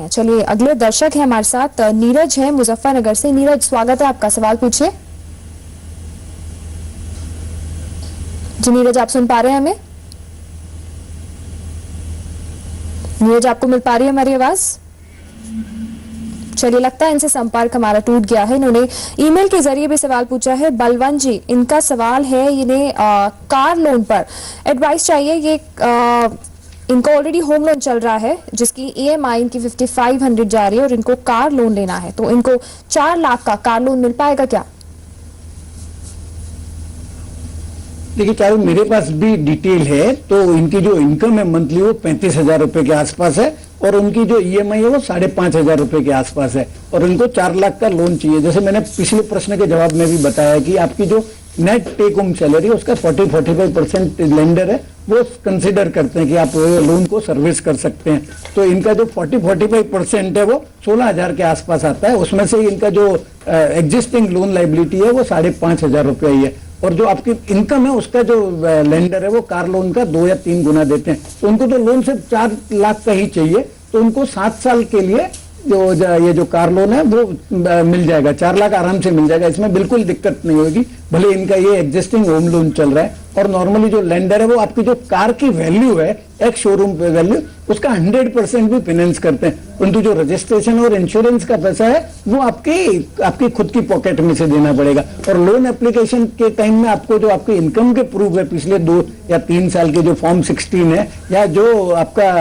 चलिए अगले दर्शक है हमारे साथ नीरज है मुजफ्फरनगर से। नीरज, स्वागत है आपका, सवाल पूछिए। जी नीरज, आप सुन पा रहे हैं हमें? नीरज, आपको मिल पा रही है हमारी आवाज? चलिए, लगता है इनसे संपर्क हमारा टूट गया है। इन्होंने ईमेल के जरिए भी सवाल पूछा है। बलवंत जी, इनका सवाल है, इन्हें कार लोन पर एडवाइस चाहिए। ये इनको ऑलरेडी होम लोन चल रहा है जिसकी ईएमआई इनकी 5500 जा रही है और इनको कार लोन लेना है, तो इनको 4 लाख का कार लोन मिल पाएगा क्या? देखिए चारू, मेरे पास भी डिटेल है। तो इनकी जो इनकम है मंथली वो 35,000 रुपए के आसपास है और उनकी जो ईएमआई है वो 5,500 रुपए के आसपास है और इनको 4 लाख का लोन चाहिए। जैसे मैंने पिछले प्रश्न के जवाब में भी बताया कि आपकी जो नेट टेक होम सैलरी उसका 40-45% लेंडर है वो कंसिडर करते हैं कि आप लोन को सर्विस कर सकते हैं। तो इनका जो 40-45% है वो 16,000 के आसपास आता है। उसमें से इनका जो एग्जिस्टिंग लोन लाइबिलिटी है वो 5,500 रुपया ही है और जो आपकी इनकम है उसका जो लेंडर है वो कार लोन का 2 या 3 गुना देते हैं। तो उनको तो लोन सिर्फ 4 लाख का ही चाहिए, तो उनको 7 साल के लिए ये जो कार लोन है वो मिल जाएगा। 4 लाख आराम से मिल जाएगा, इसमें बिल्कुल दिक्कत नहीं होगी। भले इनका ये एग्जिस्टिंग होम लोन चल रहा है और नॉर्मली जो लेंडर है वो आपकी जो कार की वैल्यू है, एक शोरूम पे वैल्यू, उसका 100% भी फाइनेंस करते हैं। परंतु जो रजिस्ट्रेशन और इंश्योरेंस का पैसा है वो आपकी खुद की पॉकेट में से देना पड़ेगा। और लोन एप्लीकेशन के टाइम में आपको जो आपके इनकम के प्रूफ है पिछले 2 या 3 साल के, जो फॉर्म 16 है या जो आपका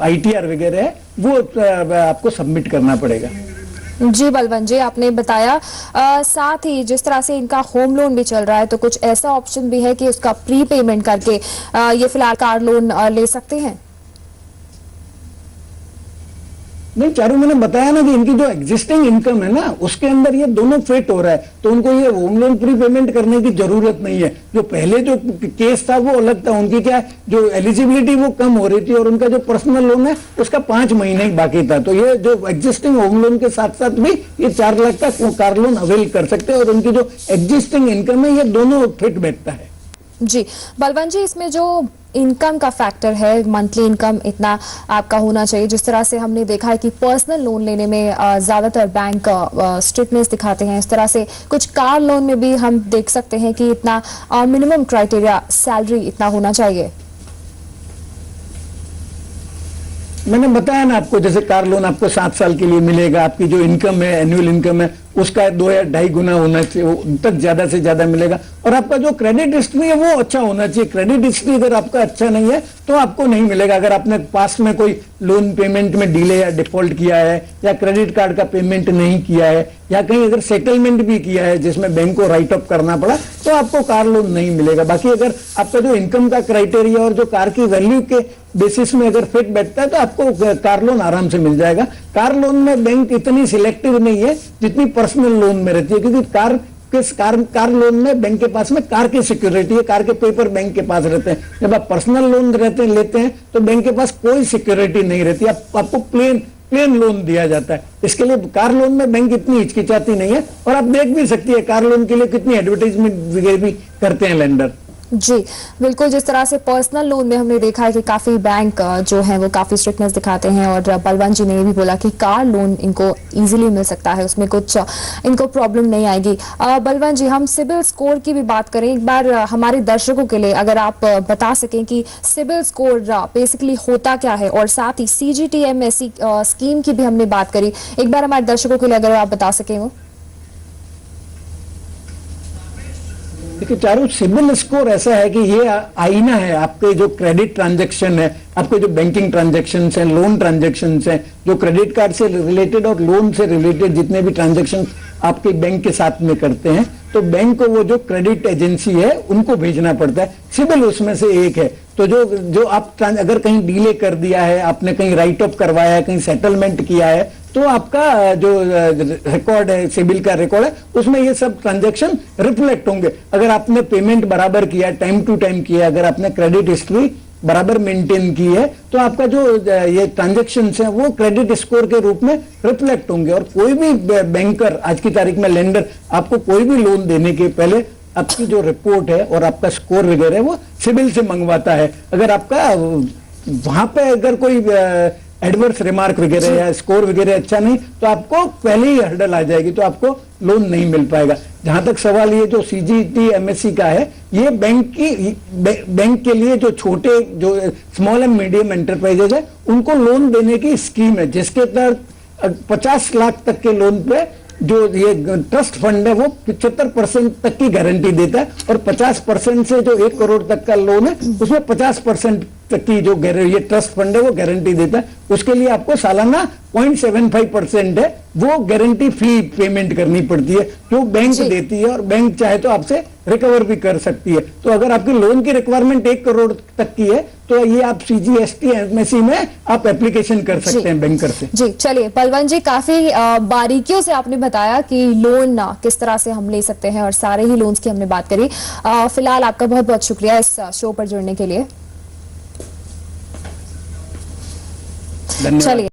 ITR वगैरह है, वो आपको सबमिट करना पड़ेगा। जी बलवंत जी, आपने बताया। साथ ही जिस तरह से इनका होम लोन भी चल रहा है, तो कुछ ऐसा ऑप्शन भी है कि उसका प्री पेमेंट करके ये फिलहाल कार लोन ले सकते हैं? नहीं चारू, मैंने बताया ना कि इनकी जो एग्जिस्टिंग इनकम है ना उसके अंदर ये दोनों फिट हो रहा है, तो उनको ये होम लोन प्री पेमेंट करने की जरूरत नहीं है। जो पहले जो केस था वो अलग था, उनकी क्या जो एलिजिबिलिटी वो कम हो रही थी और उनका जो पर्सनल लोन है उसका 5 महीने ही बाकी था। तो ये जो एग्जिस्टिंग होम लोन के साथ साथ भी ये 4 लाख का कार लोन अवेल कर सकते हैं और उनकी जो एग्जिस्टिंग इनकम है ये दोनों फिट बैठता है। जी बलवंत जी, इसमें जो इनकम का फैक्टर है, मंथली इनकम इतना आपका होना चाहिए। जिस तरह से हमने देखा है कि पर्सनल लोन लेने में ज्यादातर बैंक स्ट्रिक्टनेस दिखाते हैं, इस तरह से कुछ कार लोन में भी हम देख सकते हैं कि इतना मिनिमम क्राइटेरिया सैलरी इतना होना चाहिए। मैंने बताया ना आपको, जैसे कार लोन आपको 7 साल के लिए मिलेगा, आपकी जो इनकम है, एनुअल इनकम है, उसका 2 या 2.5 गुना होना चाहिए, तक ज्यादा से ज्यादा मिलेगा। और आपका जो क्रेडिट हिस्ट्री है वो अच्छा होना चाहिए। क्रेडिट हिस्ट्री अगर आपका अच्छा नहीं है तो आपको नहीं मिलेगा। अगर आपने पास्ट में कोई लोन पेमेंट में डिले या डिफॉल्ट किया है या क्रेडिट कार्ड का पेमेंट नहीं किया है या कहीं अगर सेटलमेंट भी किया है जिसमें बैंक को राइट ऑफ करना पड़ा, तो आपको कार लोन नहीं मिलेगा। बाकी अगर आपका जो इनकम का क्राइटेरिया और जो कार की वैल्यू के बेसिस में अगर फिट बैठता है तो आपको कार लोन आराम से मिल जाएगा। कार लोन में बैंक इतनी सिलेक्टिव नहीं है जितनी पर्सनल लोन में रहती है, क्योंकि कार लोन में बैंक के पास में कार की सिक्योरिटी है, कार के पेपर बैंक के पास रहते हैं। जब आप पर्सनल लोन लेते हैं तो बैंक के पास कोई सिक्योरिटी नहीं रहती, आपको प्लेन लोन दिया जाता है। इसके लिए कार लोन में बैंक इतनी हिचकिचाती नहीं है। और आप देख भी सकती है कार लोन के लिए कितनी एडवर्टाइजमेंट वगैरह भी करते हैं लेंडर। जी बिल्कुल, जिस तरह से पर्सनल लोन में हमने देखा है कि काफी बैंक जो है वो काफी स्ट्रिक्टनेस दिखाते हैं और बलवंत जी ने ये भी बोला कि कार लोन इनको इजीली मिल सकता है, उसमें कुछ इनको प्रॉब्लम नहीं आएगी। बलवंत जी, हम सिबिल स्कोर की भी बात करें एक बार हमारे दर्शकों के लिए, अगर आप बता सकें कि सिबिल स्कोर बेसिकली होता क्या है, और साथ ही CGTMSE स्कीम की भी हमने बात करी, एक बार हमारे दर्शकों के लिए अगर आप बता सकें वो। देखिए चारू, सिबिल स्कोर ऐसा है कि ये आईना है आपके जो क्रेडिट ट्रांजैक्शन है, आपके जो बैंकिंग ट्रांजैक्शन है, लोन ट्रांजैक्शन है, जो क्रेडिट कार्ड से रिलेटेड और लोन से रिलेटेड जितने भी ट्रांजैक्शन आपके बैंक के साथ में करते हैं, तो बैंक को वो जो क्रेडिट एजेंसी है उनको भेजना पड़ता है। सिबिल उसमें से एक है। तो जो आप अगर कहीं डीले कर दिया है, आपने कहीं राइट ऑफ करवाया है, कहीं सेटलमेंट किया है, तो आपका जो रिकॉर्ड है, सिबिल का रिकॉर्ड है, उसमें ये सब ट्रांजैक्शन रिफ्लेक्ट होंगे। अगर आपने पेमेंट बराबर किया, टाइम टू टाइम किया, अगर आपने क्रेडिट हिस्ट्री बराबर मेंटेन की है, तो आपका जो ये ट्रांजैक्शंस है वो क्रेडिट स्कोर के रूप में रिफ्लेक्ट होंगे। और कोई भी बैंकर आज की तारीख में, लेंडर, आपको कोई भी लोन देने के पहले आपकी जो रिपोर्ट है और आपका स्कोर वगैरह है वो सिबिल से मंगवाता है। अगर आपका वहां पे अगर कोई एडवर्स रिमार्क वगैरह या स्कोर वगैरह अच्छा नहीं, तो आपको पहले ही हर्डल आ जाएगी, तो आपको लोन नहीं मिल पाएगा। जहां तक सवाल ये जो सीजीटी एमएससी का है, ये बैंक के लिए जो छोटे जो स्मॉल एंड मीडियम एंटरप्राइजेज है उनको लोन देने की स्कीम है, जिसके तहत 50 लाख तक के लोन पे जो ये ट्रस्ट फंड है वो 75% तक की गारंटी देता है, और 50% से जो 1 करोड़ तक का लोन है उसमें 50% तक की जो ये ट्रस्ट फंड है वो गारंटी देता है। उसके लिए आपको सालाना 0.75% है वो गारंटी फी पेमेंट करनी पड़ती है, जो बैंक देती है, और बैंक चाहे तो आपसे रिकवर भी कर सकती है। तो अगर आपकी लोन की रिक्वायरमेंट 1 करोड़ तक की है तो ये आप सीजीएसटी एमएससी में आप एप्लीकेशन कर सकते हैं बैंकर से। जी चलिए बलवंत जी, काफी बारीकियों से आपने बताया कि लोन किस तरह से हम ले सकते हैं और सारे ही लोन्स की हमने बात करी। फिलहाल आपका बहुत बहुत शुक्रिया इस शो पर जुड़ने के लिए। धन्यवाद। चलिए।